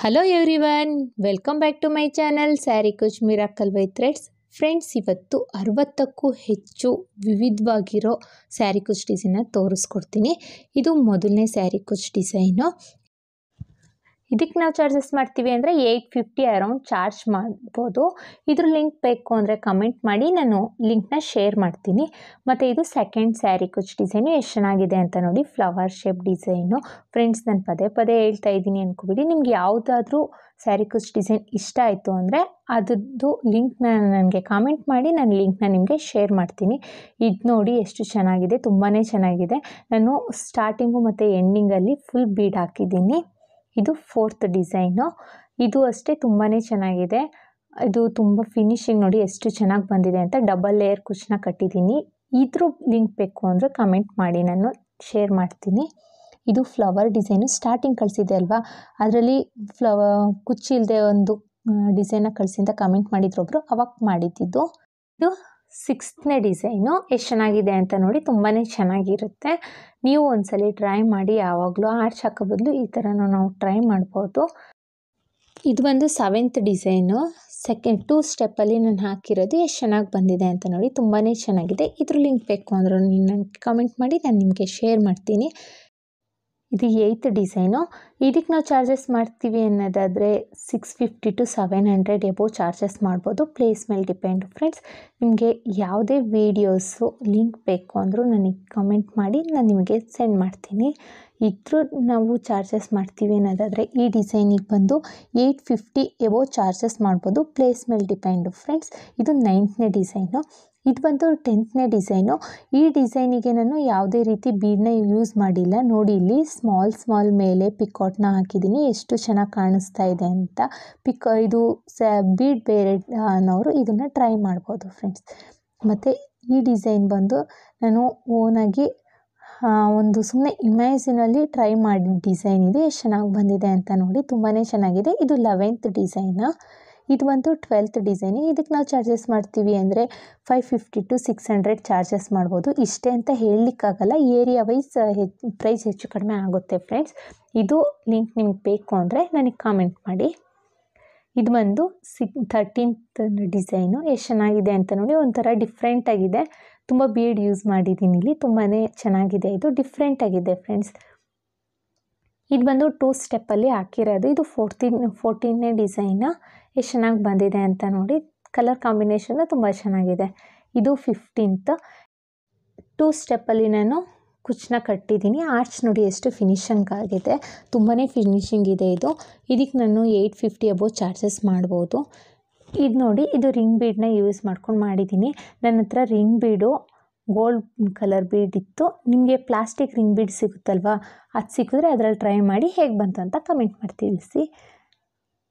Hello everyone, welcome back to my channel sari ಕುಚ್ miracle by threads. Friends, ಇವತ್ತು 60ಕ್ಕೂ ಹೆಚ್ಚು ವಿವಿಧವಾಗಿರೋ ಸ್ಯಾರಿ ಕುಚ್ ಡಿಸೈನ್ನ ತೋರಿಸ್ಕೊಡ್ತೀನಿ. ಇದು ಮೊದಲನೇ ಸ್ಯಾರಿ ಕುಚ್ ಡಿಸೈನು. ಇದಕ್ಕೆ ನಾವು ಚಾರ್ಜಸ್ ಮಾಡ್ತೀವಿ ಅಂದರೆ 850 ಅರೌಂಡ್ ಚಾರ್ಜ್ ಮಾಡ್ಬೋದು. ಇದ್ರ ಲಿಂಕ್ ಬೇಕು ಅಂದರೆ ಕಮೆಂಟ್ ಮಾಡಿ, ನಾನು ಲಿಂಕ್ನ ಶೇರ್ ಮಾಡ್ತೀನಿ. ಮತ್ತು ಇದು ಸೆಕೆಂಡ್ ಸ್ಯಾರಿ ಕುಚ್ ಡಿಸೈನು. ಎಷ್ಟು ಚೆನ್ನಾಗಿದೆ ಅಂತ ನೋಡಿ, ಫ್ಲವರ್ ಶೇಪ್ ಡಿಸೈನು. ಫ್ರೆಂಡ್ಸ್, ನಾನು ಪದೇ ಪದೇ ಹೇಳ್ತಾ ಇದ್ದೀನಿ ಅನ್ಕೋಬಿಡಿ. ನಿಮ್ಗೆ ಯಾವುದಾದ್ರೂ ಸ್ಯಾರಿ ಕುಚ್ ಡಿಸೈನ್ ಇಷ್ಟ ಆಯಿತು ಅಂದರೆ ಅದ್ರದ್ದು ಲಿಂಕ್ನ ನನಗೆ ಕಾಮೆಂಟ್ ಮಾಡಿ, ನಾನು ಲಿಂಕ್ನ ನಿಮಗೆ ಶೇರ್ ಮಾಡ್ತೀನಿ. ಇದು ನೋಡಿ ಎಷ್ಟು ಚೆನ್ನಾಗಿದೆ, ತುಂಬಾ ಚೆನ್ನಾಗಿದೆ. ನಾನು ಸ್ಟಾರ್ಟಿಂಗು ಮತ್ತು ಎಂಡಿಂಗಲ್ಲಿ ಫುಲ್ ಬೀಡ್ ಹಾಕಿದ್ದೀನಿ. ಇದು ಫೋರ್ತ್ ಡಿಸೈನು. ಇದು ಅಷ್ಟೇ ತುಂಬಾ ಚೆನ್ನಾಗಿದೆ. ಇದು ತುಂಬ ಫಿನಿಶಿಂಗ್ ನೋಡಿ ಎಷ್ಟು ಚೆನ್ನಾಗಿ ಬಂದಿದೆ ಅಂತ. ಡಬಲ್ ಲೇಯರ್ ಕುಚ್ಚನ್ನ ಕಟ್ಟಿದ್ದೀನಿ. ಇದ್ರ ಲಿಂಕ್ ಬೇಕು ಅಂದರೆ ಕಮೆಂಟ್ ಮಾಡಿ, ನಾನು ಶೇರ್ ಮಾಡ್ತೀನಿ. ಇದು ಫ್ಲವರ್ ಡಿಸೈನು. ಸ್ಟಾರ್ಟಿಂಗ್ ಕಳಿಸಿದೆ ಅಲ್ವಾ, ಅದರಲ್ಲಿ ಕುಚ್ಚಿಲ್ಲದೆ ಒಂದು ಡಿಸೈನ ಕಳಿಸಿ ಅಂತ ಕಮೆಂಟ್ ಮಾಡಿದ್ರು ಒಬ್ಬರು, ಅವಾಗ ಮಾಡಿದ್ದು. ಇದು 6ನೇ ಡಿಸೈನು. ಎಷ್ಟು ಚೆನ್ನಾಗಿದೆ ಅಂತ ನೋಡಿ, ತುಂಬಾ ಚೆನ್ನಾಗಿರುತ್ತೆ. ನೀವು ಒಂದ್ಸಲಿ ಟ್ರೈ ಮಾಡಿ. ಯಾವಾಗಲೂ ಆರ್ಚ್ ಹಾಕೋ ಬದಲು ಈ ಥರನೂ ನಾವು ಟ್ರೈ ಮಾಡ್ಬೋದು. ಇದು ಬಂದು 7th ಡಿಸೈನು. ಸೆಕೆಂಡ್ 2 ಸ್ಟೆಪ್ಪಲ್ಲಿ ನಾನು ಹಾಕಿರೋದು. ಎಷ್ಟು ಚೆನ್ನಾಗಿ ಬಂದಿದೆ ಅಂತ ನೋಡಿ, ತುಂಬಾ ಚೆನ್ನಾಗಿದೆ. ಇದ್ರ ಲಿಂಕ್ ಬೇಕು ಅಂದರೂ ನನಗೆ ಕಮೆಂಟ್ ಮಾಡಿ, ನಾನು ನಿಮಗೆ ಶೇರ್ ಮಾಡ್ತೀನಿ. ಇದು 8th ಡಿಸೈನು. ಇದಕ್ಕೆ ನಾವು ಚಾರ್ಜಸ್ ಮಾಡ್ತೀವಿ ಅನ್ನೋದಾದರೆ 650 to 700 ಎಬೋ ಚಾರ್ಜಸ್ ಮಾಡ್ಬೋದು. ಪ್ಲೇಸ್ ಮೇಲೆ ಡಿಪೆಂಡು. ಫ್ರೆಂಡ್ಸ್, ನಿಮಗೆ ಯಾವುದೇ ವೀಡಿಯೋಸು ಲಿಂಕ್ ಬೇಕು ಅಂದರೂ ನನಗೆ ಕಮೆಂಟ್ ಮಾಡಿ, ನಾನು ನಿಮಗೆ ಸೆಂಡ್ ಮಾಡ್ತೀನಿ. ಇದ್ರ ನಾವು ಚಾರ್ಜಸ್ ಮಾಡ್ತೀವಿ ಅನ್ನೋದಾದರೆ ಈ ಡಿಸೈನಿಗೆ ಬಂದು 850 ಎಬೋ ಚಾರ್ಜಸ್ ಮಾಡ್ಬೋದು. ಪ್ಲೇಸ್ ಮೇಲೆ ಡಿಪೆಂಡು. ಫ್ರೆಂಡ್ಸ್, ಇದು 9ನೇ ಡಿಸೈನು. ಇದು ಬಂದು 10ನೇ ಡಿಸೈನು. ಈ ಡಿಸೈನಿಗೆ ನಾನು ಯಾವುದೇ ರೀತಿ ಬೀಡನ್ನ ಯೂಸ್ ಮಾಡಿಲ್ಲ. ನೋಡಿ, ಇಲ್ಲಿ ಸ್ಮಾಲ್ ಮೇಲೆ ಪಿಕಾಟ್ನ ಹಾಕಿದ್ದೀನಿ. ಎಷ್ಟು ಚೆನ್ನಾಗಿ ಕಾಣಿಸ್ತಾ ಇದೆ ಅಂತ. ಇದು ಬೀಡ್ ಬೇರೆ ಅನ್ನೋರು ಇದನ್ನು ಟ್ರೈ ಮಾಡ್ಬೋದು ಫ್ರೆಂಡ್ಸ್. ಮತ್ತು ಈ ಡಿಸೈನ್ ಬಂದು ನಾನು ಓನಾಗಿ ಒಂದು ಸುಮ್ಮನೆ ಇಮ್ಯಾಜಿನಲ್ಲಿ ಟ್ರೈ ಮಾಡಿದ ಡಿಸೈನ್ ಇದೆ. ಎಷ್ಟು ಚೆನ್ನಾಗಿ ಬಂದಿದೆ ಅಂತ ನೋಡಿ, ತುಂಬಾ ಚೆನ್ನಾಗಿದೆ. ಇದು 11th ಡಿಸೈನ. ಇದು ಬಂದು 12th ಡಿಸೈನು. ಇದಕ್ಕೆ ನಾವು ಚಾರ್ಜಸ್ ಮಾಡ್ತೀವಿ ಅಂದರೆ 550 to 600 ಚಾರ್ಜಸ್ ಮಾಡ್ಬೋದು. ಇಷ್ಟೇ ಅಂತ ಹೇಳಲಿಕ್ಕಾಗಲ್ಲ, ಏರಿಯಾ ವೈಸ್ ಪ್ರೈಸ್ ಹೆಚ್ಚು ಕಡಿಮೆ ಆಗುತ್ತೆ ಫ್ರೆಂಡ್ಸ್. ಇದು ಲಿಂಕ್ ನಿಮ್ಗೆ ಬೇಕು ಅಂದರೆ ನನಗೆ ಕಾಮೆಂಟ್ ಮಾಡಿ. ಇದು ಬಂದು 13th ಡಿಸೈನು. ಎಷ್ಟು ಚೆನ್ನಾಗಿದೆ ಅಂತ ನೋಡಿ, ಒಂಥರ ಡಿಫ್ರೆಂಟಾಗಿದೆ. ತುಂಬ ಬೀಡ್ ಯೂಸ್ ಮಾಡಿದ್ದೀನಿ ಇಲ್ಲಿ. ತುಂಬಾ ಚೆನ್ನಾಗಿದೆ. ಇದು ಡಿಫ್ರೆಂಟಾಗಿದೆ ಫ್ರೆಂಡ್ಸ್. ಇದು ಬಂದು 2 ಸ್ಟೆಪ್ಪಲ್ಲಿ ಹಾಕಿರೋದು. ಇದು 14ನೇ ಡಿಸೈನ. ಎಷ್ಟು ಚೆನ್ನಾಗಿ ಬಂದಿದೆ ಅಂತ ನೋಡಿ. ಕಲರ್ ಕಾಂಬಿನೇಷನ್ ತುಂಬ ಚೆನ್ನಾಗಿದೆ. ಇದು 15th. 2 ಸ್ಟೆಪ್ಪಲ್ಲಿ ನಾನು ಕುಚ್ಚನ್ನ ಕಟ್ಟಿದ್ದೀನಿ. ಆರ್ಚ್ ನೋಡಿ ಎಷ್ಟು ಫಿನಿಶಿಂಗ್ ಆಗಿದೆ. ತುಂಬಾ ಫಿನಿಶಿಂಗ್ ಇದೆ ಇದು. ಇದಕ್ಕೆ ನಾನು 850 ಎಬೋ ಚಾರ್ಜಸ್ ಮಾಡ್ಬೋದು. ಇದು ನೋಡಿ, ಇದು ರಿಂಗ್ ಬೀಡನ್ನ ಯೂಸ್ ಮಾಡ್ಕೊಂಡು ಮಾಡಿದ್ದೀನಿ. ನನ್ನ ಹತ್ರ ರಿಂಗ್ ಬೀಡು ಗೋಲ್ಡ್ ಕಲರ್ ಬೀಡ್ ಇತ್ತು. ನಿಮಗೆ ಪ್ಲಾಸ್ಟಿಕ್ ರಿಂಗ್ ಬೀಡ್ ಸಿಗುತ್ತಲ್ವಾ, ಅದು ಸಿಕ್ಕಿದ್ರೆ ಅದರಲ್ಲಿ ಟ್ರೈ ಮಾಡಿ ಹೇಗೆ ಬಂತು ಅಂತ ಕಮೆಂಟ್ ಮಾಡಿ ತಿಳಿಸಿ.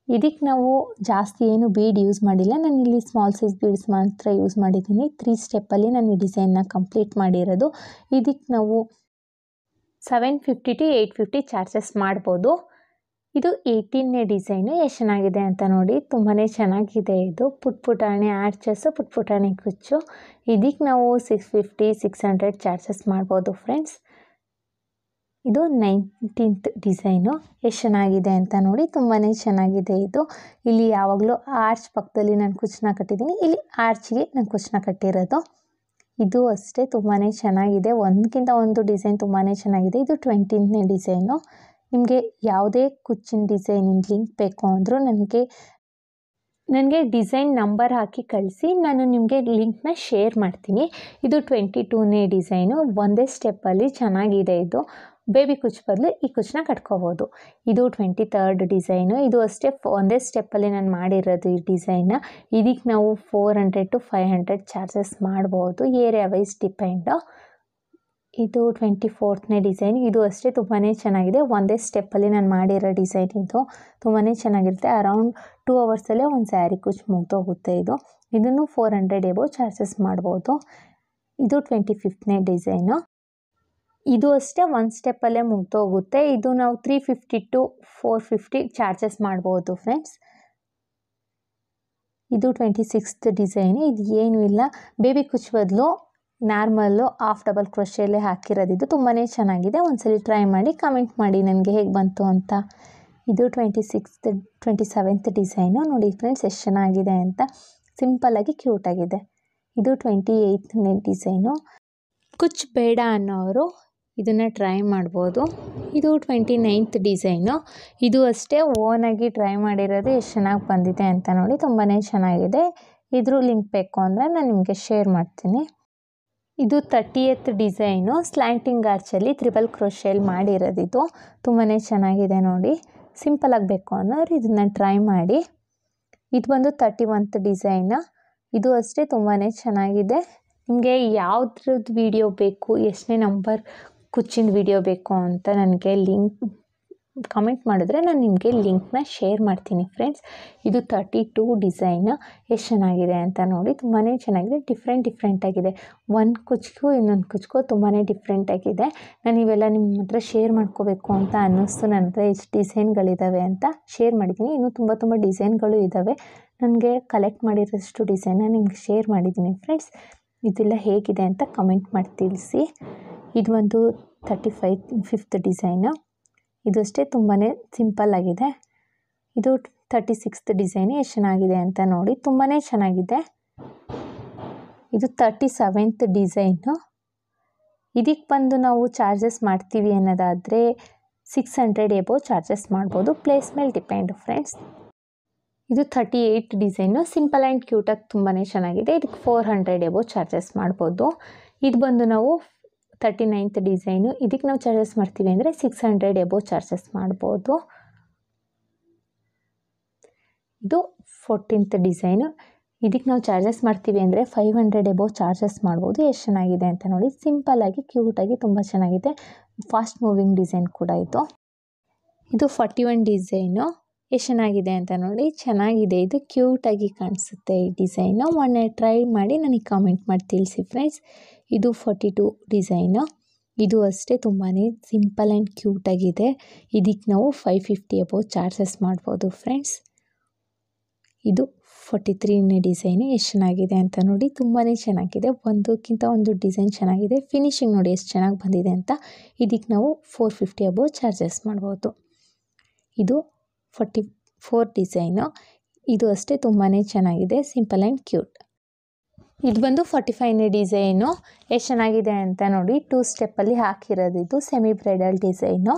ಇದಕ್ಕೆ ನಾವು ಜಾಸ್ತಿ ಏನು ಬೀಡ್ ಯೂಸ್ ಮಾಡಿಲ್ಲ. ನಾನು ಇಲ್ಲಿ ಸ್ಮಾಲ್ ಸೈಜ್ ಬೀಡ್ಸ್ ಮಾತ್ರ ಯೂಸ್ ಮಾಡಿದ್ದೀನಿ. 3 ಸ್ಟೆಪ್ಪಲ್ಲಿ ನಾನು ಈ ಡಿಸೈನ್ನ ಕಂಪ್ಲೀಟ್ ಮಾಡಿರೋದು. ಇದಕ್ಕೆ ನಾವು 750 to 850 ಚಾರ್ಜಸ್ ಮಾಡ್ಬೋದು. ಇದು 18ನೇ ಡಿಸೈನು. ಎಷ್ಟು ಚೆನ್ನಾಗಿದೆ ಅಂತ ನೋಡಿ, ತುಂಬಾ ಚೆನ್ನಾಗಿದೆ. ಇದು ಪುಟಾಣಿ ಆರ್ಚಸ್ಸು, ಪುಟಾಣಿ ಕುಚ್ಚು. ಇದಕ್ಕೆ ನಾವು 650 600 ಚಾರ್ಜಸ್ ಮಾಡ್ಬೋದು ಫ್ರೆಂಡ್ಸ್. ಇದು 19th ಡಿಸೈನು. ಎಷ್ಟು ಚೆನ್ನಾಗಿದೆ ಅಂತ ನೋಡಿ, ತುಂಬಾ ಚೆನ್ನಾಗಿದೆ ಇದು. ಇಲ್ಲಿ ಯಾವಾಗಲೂ ಆರ್ಚ್ ಪಕ್ಕದಲ್ಲಿ ನಾನು ಕುಚ್ಚನ್ನ ಕಟ್ಟಿದ್ದೀನಿ. ಇಲ್ಲಿ ಆರ್ಚ್ಗೆ ನಾನು ಕುಚ್ಚನ್ನ ಕಟ್ಟಿರೋದು. ಇದು ಅಷ್ಟೇ ತುಂಬಾ ಚೆನ್ನಾಗಿದೆ. ಒಂದಕ್ಕಿಂತ ಒಂದು ಡಿಸೈನ್ ತುಂಬಾ ಚೆನ್ನಾಗಿದೆ. ಇದು 20ನೇ ಡಿಸೈನು. ನಿಮಗೆ ಯಾವುದೇ ಕುಚ್ಚಿನ ಡಿಸೈನಿನ ಲಿಂಕ್ ಬೇಕು ಅಂದರೂ ನನಗೆ ಡಿಸೈನ್ ನಂಬರ್ ಹಾಕಿ ಕಳಿಸಿ, ನಾನು ನಿಮಗೆ ಲಿಂಕ್ನ ಶೇರ್ ಮಾಡ್ತೀನಿ. ಇದು 22ನೇ ಡಿಸೈನು. ಒಂದೇ ಸ್ಟೆಪ್ಪಲ್ಲಿ ಚೆನ್ನಾಗಿದೆ. ಇದು ಬೇಬಿ ಕುಚ್ ಬದಲು ಈ ಕುಚ್ಚನ್ನ ಕಟ್ಕೋಬೋದು. ಇದು 23rd ಡಿಸೈನು. ಇದು ಅಷ್ಟೇ ಒಂದೇ ಸ್ಟೆಪ್ಪಲ್ಲಿ ನಾನು ಮಾಡಿರೋದು ಈ ಡಿಸೈನ್ನ. ಇದಕ್ಕೆ ನಾವು 400 to 500 ಚಾರ್ಜಸ್ ಮಾಡ್ಬೋದು. Area wise depend. ಇದು 24ನೇ ಡಿಸೈನ್. ಇದು ಅಷ್ಟೇ ತುಂಬಾ ಚೆನ್ನಾಗಿದೆ. ಒಂದೇ ಸ್ಟೆಪ್ಪಲ್ಲಿ ನಾನು ಮಾಡಿರೋ ಡಿಸೈನ್ ಇದು. ತುಂಬಾ ಚೆನ್ನಾಗಿರುತ್ತೆ. ಅರೌಂಡ್ 2 ಅವರ್ಸಲ್ಲೇ ಒಂದು ಸ್ಯಾರಿ ಕುಚ್ ಮುಗ್ದೋಗುತ್ತೆ ಇದು. ಇದನ್ನು 400 ಎಬೋ ಚಾರ್ಜಸ್ ಮಾಡ್ಬೋದು. ಇದು 25ನೇ ಡಿಸೈನು. ಇದು ಅಷ್ಟೇ ಒಂದು ಸ್ಟೆಪ್ಪಲ್ಲೇ ಮುಗ್ದೋಗುತ್ತೆ. ಇದು ನಾವು 350 to 450 ಚಾರ್ಜಸ್ ಮಾಡ್ಬೋದು ಫ್ರೆಂಡ್ಸ್. ಇದು 26th ಡಿಸೈನು. ಇದು ಏನೂ ಇಲ್ಲ, ಬೇಬಿ ಕುಚ್ ಬದಲು ನಾರ್ಮಲ್ಲು ಹಾಫ್ ಡಬಲ್ ಕ್ರೋಶೆಯಲ್ಲೇ ಹಾಕಿರೋದಿದ್ದು. ತುಂಬಾ ಚೆನ್ನಾಗಿದೆ. ಒಂದ್ಸಲಿ ಟ್ರೈ ಮಾಡಿ, ಕಮೆಂಟ್ ಮಾಡಿ ನನಗೆ ಹೇಗೆ ಬಂತು ಅಂತ. ಇದು 27th ಡಿಸೈನು. ನೋಡಿ ಫ್ರೆಂಡ್ಸ್ ಎಷ್ಟು ಚೆನ್ನಾಗಿದೆ ಅಂತ, ಸಿಂಪಲ್ಲಾಗಿ ಕ್ಯೂಟಾಗಿದೆ. ಇದು 28ನೇ ಡಿಸೈನು. ಕುಚ್ ಬೇಡ ಅನ್ನೋರು ಇದನ್ನು ಟ್ರೈ ಮಾಡ್ಬೋದು. ಇದು 29th ಡಿಸೈನು. ಇದು ಅಷ್ಟೇ ಓನಾಗಿ ಟ್ರೈ ಮಾಡಿರೋದು, ಎಷ್ಟು ಚೆನ್ನಾಗಿ ಬಂದಿದೆ ಅಂತ ನೋಡಿ, ತುಂಬಾ ಚೆನ್ನಾಗಿದೆ. ಇದ್ರ ಲಿಂಕ್ ಬೇಕು ಅಂದರೆ ನಾನು ನಿಮಗೆ ಶೇರ್ ಮಾಡ್ತೀನಿ. ಇದು 30th ಡಿಸೈನು. ಸ್ಲ್ಯಾಂಟಿಂಗ್ ಆರ್ಚಲ್ಲಿ ತ್ರಿಬಲ್ ಕ್ರೋಶೆಯಲ್ಲಿ ಮಾಡಿರೋದು. ಇದು ತುಂಬಾ ಚೆನ್ನಾಗಿದೆ ನೋಡಿ. ಸಿಂಪಲಾಗಿ ಬೇಕು ಅನ್ನೋರು ಇದನ್ನು ಟ್ರೈ ಮಾಡಿ. ಇದು ಬಂದು 31th ಡಿಸೈನು. ಇದು ಅಷ್ಟೇ ತುಂಬಾ ಚೆನ್ನಾಗಿದೆ. ನಿಮಗೆ ಯಾವುದ್ರದ್ದು ವಿಡಿಯೋ ಬೇಕು, ಎಷ್ಟನೇ ನಂಬರ್ ಕುಚ್ಚಿನ ವಿಡಿಯೋ ಬೇಕು ಅಂತ ನನಗೆ ಲಿಂಕ್ ಕಮೆಂಟ್ ಮಾಡಿದ್ರೆ ನಾನು ನಿಮಗೆ ಲಿಂಕ್ನ ಶೇರ್ ಮಾಡ್ತೀನಿ ಫ್ರೆಂಡ್ಸ್. ಇದು 32 ಡಿಸೈನು. ಎಷ್ಟು ಚೆನ್ನಾಗಿದೆ ಅಂತ ನೋಡಿ, ತುಂಬಾ ಚೆನ್ನಾಗಿದೆ. ಡಿಫ್ರೆಂಟಾಗಿದೆ. ಒಂದು ಕುಚ್ಗೂ ಇನ್ನೊಂದು ಕುಚ್ಗೂ ತುಂಬಾ ಡಿಫ್ರೆಂಟಾಗಿದೆ. ನಾನು ಇವೆಲ್ಲ ನಿಮ್ಮ ಹತ್ರ ಶೇರ್ ಮಾಡ್ಕೋಬೇಕು ಅಂತ ಅನ್ನಿಸ್ತು. ನನ್ನ ಹತ್ರ ಎಷ್ಟು ಡಿಸೈನ್ಗಳಿದ್ದಾವೆ ಅಂತ ಶೇರ್ ಮಾಡಿದ್ದೀನಿ. ಇನ್ನೂ ತುಂಬ ಡಿಸೈನ್ಗಳು ಇದ್ದಾವೆ. ನನಗೆ ಕಲೆಕ್ಟ್ ಮಾಡಿರೋಷ್ಟು ಡಿಸೈನ್ನ ನಿಮ್ಗೆ ಶೇರ್ ಮಾಡಿದ್ದೀನಿ ಫ್ರೆಂಡ್ಸ್. ಇದೆಲ್ಲ ಹೇಗಿದೆ ಅಂತ ಕಮೆಂಟ್ ಮಾಡಿ ತಿಳಿಸಿ. ಇದು ಒಂದು 35th ಡಿಸೈನು. ಇದು ಅಷ್ಟೇ ತುಂಬಾ ಸಿಂಪಲ್ಲಾಗಿದೆ. ಇದು 36th ಡಿಸೈನು. ಎಷ್ಟು ಚೆನ್ನಾಗಿದೆ ಅಂತ ನೋಡಿ, ತುಂಬಾ ಚೆನ್ನಾಗಿದೆ. ಇದು 37th ಡಿಸೈನು. ಇದಕ್ಕೆ ಬಂದು ನಾವು ಚಾರ್ಜಸ್ ಮಾಡ್ತೀವಿ ಅನ್ನೋದಾದರೆ 600 ಎಬೋ ಚಾರ್ಜಸ್ ಮಾಡ್ಬೋದು. ಪ್ಲೇಸ್ ಮೇಲೆ ಡಿಪೆಂಡ್ ಫ್ರೆಂಡ್ಸ್. ಇದು 38 ಡಿಸೈನು. ಸಿಂಪಲ್ ಆ್ಯಂಡ್ ಕ್ಯೂಟಾಗಿ ತುಂಬಾ ಚೆನ್ನಾಗಿದೆ. ಇದಕ್ಕೆ 400 ಎಬೋ ಚಾರ್ಜಸ್ ಮಾಡ್ಬೋದು. ಇದು ಬಂದು ನಾವು 39th ಡಿಸೈನು. ಇದಕ್ಕೆ ನಾವು ಚಾರ್ಜಸ್ ಮಾಡ್ತೀವಿ ಅಂದರೆ 600 ಎಬೋ ಚಾರ್ಜಸ್ ಮಾಡ್ಬೋದು. ಇದು 14th ಡಿಸೈನು. ಇದಕ್ಕೆ ನಾವು ಚಾರ್ಜಸ್ ಮಾಡ್ತೀವಿ ಅಂದರೆ 500 ಎಬೋ ಚಾರ್ಜಸ್ ಮಾಡ್ಬೋದು. ಎಷ್ಟು ಚೆನ್ನಾಗಿದೆ ಅಂತ ನೋಡಿ, ಸಿಂಪಲ್ಲಾಗಿ ಕ್ಯೂಟಾಗಿ ತುಂಬ ಚೆನ್ನಾಗಿದೆ. ಫಾಸ್ಟ್ ಮೂವಿಂಗ್ ಡಿಸೈನ್ ಕೂಡ ಇದು. ಇದು 41 ಡಿಸೈನು. ಎಷ್ಟು ಚೆನ್ನಾಗಿದೆ ಅಂತ ನೋಡಿ, ಚೆನ್ನಾಗಿದೆ. ಇದು ಕ್ಯೂಟಾಗಿ ಕಾಣಿಸುತ್ತೆ ಈ ಡಿಸೈನು. ಮೊನ್ನೆ ಟ್ರೈ ಮಾಡಿ ನನಗೆ ಕಾಮೆಂಟ್ ಮಾಡಿ ತಿಳಿಸಿ ಫ್ರೆಂಡ್ಸ್. ಇದು 42 ಡಿಸೈನು. ಇದು ಅಷ್ಟೇ ತುಂಬಾ ಸಿಂಪಲ್ ಆ್ಯಂಡ್ ಕ್ಯೂಟಾಗಿದೆ. ಇದಕ್ಕೆ ನಾವು 550 ಎಬೋ ಚಾರ್ಜಸ್ ಮಾಡ್ಬೋದು ಫ್ರೆಂಡ್ಸ್. ಇದು 43ನೇ ಡಿಸೈನು. ಎಷ್ಟು ಚೆನ್ನಾಗಿದೆ ಅಂತ ನೋಡಿ, ತುಂಬಾ ಚೆನ್ನಾಗಿದೆ. ಒಂದಕ್ಕಿಂತ ಒಂದು ಡಿಸೈನ್ ಚೆನ್ನಾಗಿದೆ. ಫಿನಿಶಿಂಗ್ ನೋಡಿ ಎಷ್ಟು ಚೆನ್ನಾಗಿ ಬಂದಿದೆ ಅಂತ. ಇದಕ್ಕೆ ನಾವು 450 ಎಬೋ ಚಾರ್ಜಸ್ ಮಾಡ್ಬೋದು. ಇದು 44 ಡಿಸೈನು. ಇದು ಅಷ್ಟೇ ತುಂಬಾ ಚೆನ್ನಾಗಿದೆ, ಸಿಂಪಲ್ ಆ್ಯಂಡ್ ಕ್ಯೂಟ್. ಇದು ಬಂದು 45ನೇ ಡಿಸೈನು. ಎಷ್ಟು ಚೆನ್ನಾಗಿದೆ ಅಂತ ನೋಡಿ, 2 ಸ್ಟೆಪ್ಪಲ್ಲಿ ಹಾಕಿರೋದು. ಇದು ಸೆಮಿ ಬ್ರೈಡಲ್ ಡಿಸೈನು.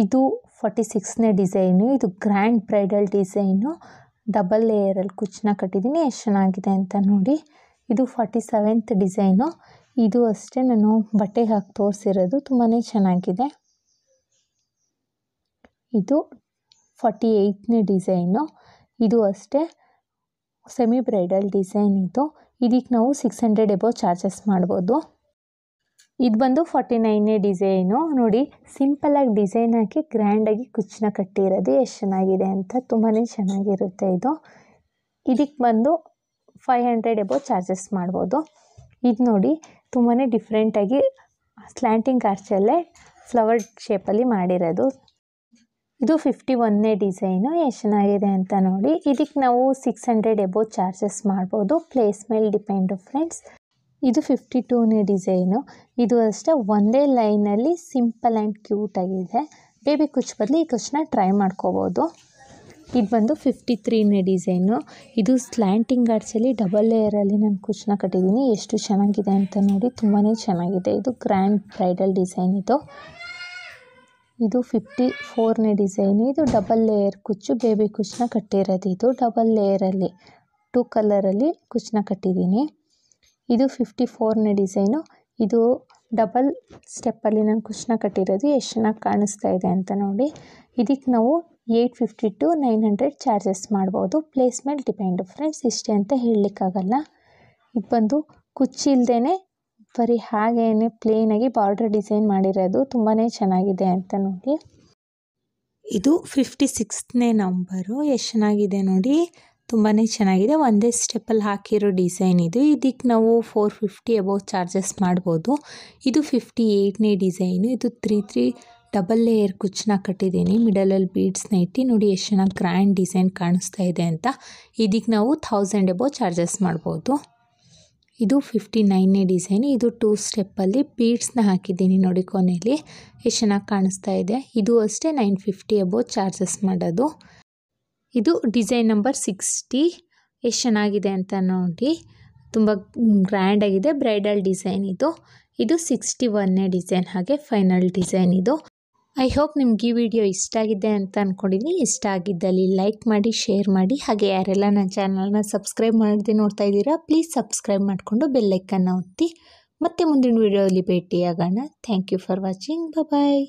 ಇದು 46ನೇ ಡಿಸೈನು. ಇದು ಗ್ರ್ಯಾಂಡ್ ಬ್ರೈಡಲ್ ಡಿಸೈನು. ಡಬಲ್ ಲೇಯರಲ್ಲಿ ಕುಚ್ಚನ್ನ ಕಟ್ಟಿದ್ದೀನಿ. ಎಷ್ಟು ಚೆನ್ನಾಗಿದೆ ಅಂತ ನೋಡಿ. ಇದು 47th ಡಿಸೈನು. ಇದು ಅಷ್ಟೇ ನಾನು ಬಟ್ಟೆಗೆ ಹಾಕಿ ತೋರಿಸಿರೋದು. ತುಂಬಾ ಚೆನ್ನಾಗಿದೆ. ಇದು 48ನೇ ಡಿಸೈನು. ಇದು ಅಷ್ಟೇ ಸೆಮಿ ಬ್ರೈಡಲ್ ಡಿಸೈನ್. ಇದಕ್ಕೆ ನಾವು 600 ಎಬೋ ಚಾರ್ಜಸ್ ಮಾಡ್ಬೋದು. ಇದು ಬಂದು 49ನೇ ಡಿಸೈನು. ನೋಡಿ, ಸಿಂಪಲ್ಲಾಗಿ ಡಿಸೈನ್ ಹಾಕಿ ಗ್ರ್ಯಾಂಡಾಗಿ ಕುಚ್ಚನ್ನ ಕಟ್ಟಿರೋದು. ಎಷ್ಟು ಚೆನ್ನಾಗಿದೆ ಅಂತ, ತುಂಬಾ ಚೆನ್ನಾಗಿರುತ್ತೆ ಇದು. ಇದಕ್ಕೆ ಬಂದು 500 ಎಬೋ ಚಾರ್ಜಸ್ ಮಾಡ್ಬೋದು. ಇದು ನೋಡಿ, ತುಂಬಾ ಡಿಫ್ರೆಂಟಾಗಿ ಸ್ಲ್ಯಾಂಟಿಂಗ್ ಆರ್ಚಲ್ಲೇ ಫ್ಲವರ್ ಶೇಪಲ್ಲಿ ಮಾಡಿರೋದು. ಇದು 51ನೇ ಡಿಸೈನು. ಎಷ್ಟು ಚೆನ್ನಾಗಿದೆ ಅಂತ ನೋಡಿ. ಇದಕ್ಕೆ ನಾವು 600 ಎಬೋ ಚಾರ್ಜಸ್ ಮಾಡ್ಬೋದು. ಪ್ಲೇಸ್ ಮೇಲೆ ಡಿಪೆಂಡು ಫ್ರೆಂಡ್ಸ್. ಇದು 52ನೇ ಡಿಸೈನು. ಇದು ಅಷ್ಟೇ ಒಂದೇ ಲೈನಲ್ಲಿ ಸಿಂಪಲ್ ಆ್ಯಂಡ್ ಕ್ಯೂಟಾಗಿದೆ. ಬೇಬಿ ಕುಚ್ ಬದಲು ಈ ಕುಚ್ಚನ್ನ ಟ್ರೈ ಮಾಡ್ಕೋಬೋದು. ಇದು ಬಂದು 53ನೇ ಡಿಸೈನು. ಇದು ಸ್ಲ್ಯಾಂಟಿಂಗ್ ಆರ್ಚಲ್ಲಿ ಡಬಲ್ ಲೇಯರಲ್ಲಿ ನಾನು ಕುಚ್ಚನ್ನ ಕಟ್ಟಿದ್ದೀನಿ. ಎಷ್ಟು ಚೆನ್ನಾಗಿದೆ ಅಂತ ನೋಡಿ, ತುಂಬಾ ಚೆನ್ನಾಗಿದೆ. ಇದು ಗ್ರ್ಯಾಂಡ್ ಬ್ರೈಡಲ್ ಡಿಸೈನ್. ಇದು 54ನೇ ಡಿಸೈನು. ಇದು ಡಬಲ್ ಲೇಯರ್ ಕುಚ್ಚು, ಬೇಬಿ ಕುಚ್ಚನ್ನ ಕಟ್ಟಿರೋದು. ಇದು ಡಬಲ್ ಲೇಯರಲ್ಲಿ 2 ಕಲರಲ್ಲಿ ಕುಚ್ಚನ್ನ ಕಟ್ಟಿದ್ದೀನಿ. ಇದು 54ನೇ ಡಿಸೈನು. ಇದು ಡಬಲ್ ಸ್ಟೆಪ್ಪಲ್ಲಿ ನಾನು ಕುಚ್ಚನ್ನ ಕಟ್ಟಿರೋದು. ಎಷ್ಟು ಚೆನ್ನಾಗಿ ಕಾಣಿಸ್ತಾ ಇದೆ ಅಂತ ನೋಡಿ. ಇದಕ್ಕೆ ನಾವು 850 to 900 ಚಾರ್ಜಸ್ ಮಾಡ್ಬೋದು. ಪ್ಲೇಸ್ ಮೇಲೆ ಡಿಪೆಂಡು ಫ್ರೆಂಡ್ಸ್. ಇಷ್ಟೇ ಅಂತ ಹೇಳಲಿಕ್ಕಾಗಲ್ಲ. ಇದು ಬಂದು ಕುಚ್ಚಿಲ್ದೇ ಬರೀ ಹಾಗೇನೆ ಪ್ಲೇನಾಗಿ ಬಾರ್ಡರ್ ಡಿಸೈನ್ ಮಾಡಿರೋದು. ತುಂಬಾ ಚೆನ್ನಾಗಿದೆ ಅಂತ ನೋಡಿ. ಇದು 56ನೇ ನಂಬರು. ಎಷ್ಟು ಚೆನ್ನಾಗಿದೆ ನೋಡಿ, ತುಂಬಾ ಚೆನ್ನಾಗಿದೆ. ಒಂದೇ ಸ್ಟೆಪ್ಪಲ್ಲಿ ಹಾಕಿರೋ ಡಿಸೈನ್ ಇದು. ಇದಕ್ಕೆ ನಾವು 450 ಎಬೋ ಚಾರ್ಜಸ್ ಮಾಡ್ಬೋದು. ಇದು 58ನೇ ಡಿಸೈನು. ಇದು 3 ಡಬಲ್ ಲೇಯರ್ ಕುಚ್ಚನ್ನ ಕಟ್ಟಿದ್ದೀನಿ. ಮಿಡಲಲ್ಲಿ ಬೀಡ್ಸ್ನ ಇಟ್ಟು ನೋಡಿ ಎಷ್ಟು ಚೆನ್ನಾಗಿ ಗ್ರ್ಯಾಂಡ್ ಡಿಸೈನ್ ಕಾಣಿಸ್ತಾ ಇದೆ ಅಂತ. ಇದಕ್ಕೆ ನಾವು 1000 ಎಬೋ ಚಾರ್ಜಸ್ ಮಾಡ್ಬೋದು. ಇದು 59ನೇ ಡಿಸೈನ್. ಇದು 2 ಸ್ಟೆಪ್ಪಲ್ಲಿ ಬೀಡ್ಸ್ನ ಹಾಕಿದ್ದೀನಿ ನೋಡಿ ಕೊನೆಯಲ್ಲಿ. ಎಷ್ಟು ಚೆನ್ನಾಗಿ ಕಾಣಿಸ್ತಾ ಇದೆ. ಇದು ಅಷ್ಟೇ 950 ಅಬೌವ್ ಚಾರ್ಜಸ್ ಮಾಡೋದು. ಇದು ಡಿಸೈನ್ ನಂಬರ್ 60. ಎಷ್ಟು ಚೆನ್ನಾಗಿದೆ ಅಂತ ನೋಡಿ. ತುಂಬ ಗ್ರ್ಯಾಂಡಾಗಿದೆ. ಬ್ರೈಡಲ್ ಡಿಸೈನ್ ಇದು. ಇದು 61ನೇ ಡಿಸೈನ್, ಹಾಗೆ ಫೈನಲ್ ಡಿಸೈನ್ ಇದು. ಐ ಹೋಪ್ ನಿಮ್ಗೆ ಈ ವಿಡಿಯೋ ಇಷ್ಟ ಆಗಿದೆ ಅಂತ ಅಂದ್ಕೊಂಡಿದ್ದೀನಿ. ಇಷ್ಟ ಆಗಿದ್ದಲ್ಲಿ ಲೈಕ್ ಮಾಡಿ, ಶೇರ್ ಮಾಡಿ. ಹಾಗೆ ಯಾರೆಲ್ಲ ನನ್ನ ಚಾನಲ್ನ ಸಬ್ಸ್ಕ್ರೈಬ್ ಮಾಡದೆ ನೋಡ್ತಾ ಇದ್ದೀರಾ, ಪ್ಲೀಸ್ ಸಬ್ಸ್ಕ್ರೈಬ್ ಮಾಡಿಕೊಂಡು ಬೆಲ್ಲೈಕನ್ನ ಒತ್ತಿ. ಮತ್ತೆ ಮುಂದಿನ ವಿಡಿಯೋದಲ್ಲಿ ಭೇಟಿಯಾಗೋಣ. Thank you for watching. Bye.